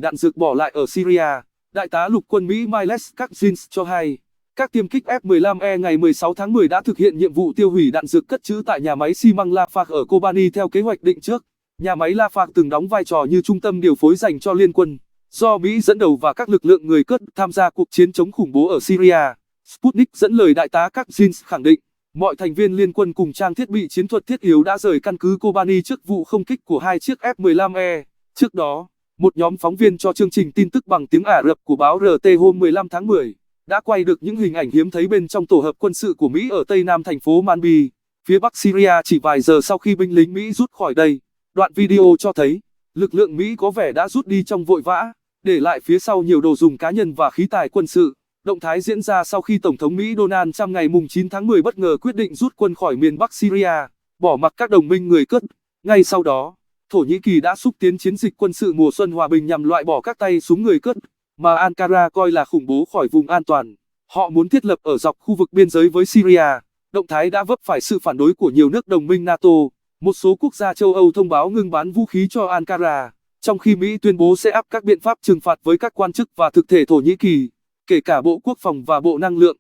đạn dược bỏ lại ở Syria. Đại tá lục quân Mỹ Miles Coggins cho hay, các tiêm kích F-15E ngày 16 tháng 10 đã thực hiện nhiệm vụ tiêu hủy đạn dược cất trữ tại nhà máy xi măng Lafarge ở Kobani theo kế hoạch định trước. Nhà máy Lafarge từng đóng vai trò như trung tâm điều phối dành cho liên quân, do Mỹ dẫn đầu và các lực lượng người Kurd tham gia cuộc chiến chống khủng bố ở Syria. Sputnik dẫn lời đại tá Coggins khẳng định, mọi thành viên liên quân cùng trang thiết bị chiến thuật thiết yếu đã rời căn cứ Kobani trước vụ không kích của 2 chiếc F-15E. Trước đó, một nhóm phóng viên cho chương trình tin tức bằng tiếng Ả Rập của báo RT hôm 15 tháng 10 đã quay được những hình ảnh hiếm thấy bên trong tổ hợp quân sự của Mỹ ở tây nam thành phố Manbij, phía bắc Syria chỉ vài giờ sau khi binh lính Mỹ rút khỏi đây. Đoạn video cho thấy, lực lượng Mỹ có vẻ đã rút đi trong vội vã, để lại phía sau nhiều đồ dùng cá nhân và khí tài quân sự. Động thái diễn ra sau khi Tổng thống Mỹ Donald Trump ngày 9 tháng 10 bất ngờ quyết định rút quân khỏi miền Bắc Syria, bỏ mặc các đồng minh người Kurd. Ngay sau đó, Thổ Nhĩ Kỳ đã xúc tiến chiến dịch quân sự mùa xuân hòa bình nhằm loại bỏ các tay súng người Kurd, mà Ankara coi là khủng bố khỏi vùng an toàn. Họ muốn thiết lập ở dọc khu vực biên giới với Syria. Động thái đã vấp phải sự phản đối của nhiều nước đồng minh NATO. Một số quốc gia châu Âu thông báo ngừng bán vũ khí cho Ankara, trong khi Mỹ tuyên bố sẽ áp các biện pháp trừng phạt với các quan chức và thực thể Thổ Nhĩ Kỳ, kể cả Bộ Quốc phòng và Bộ Năng lượng.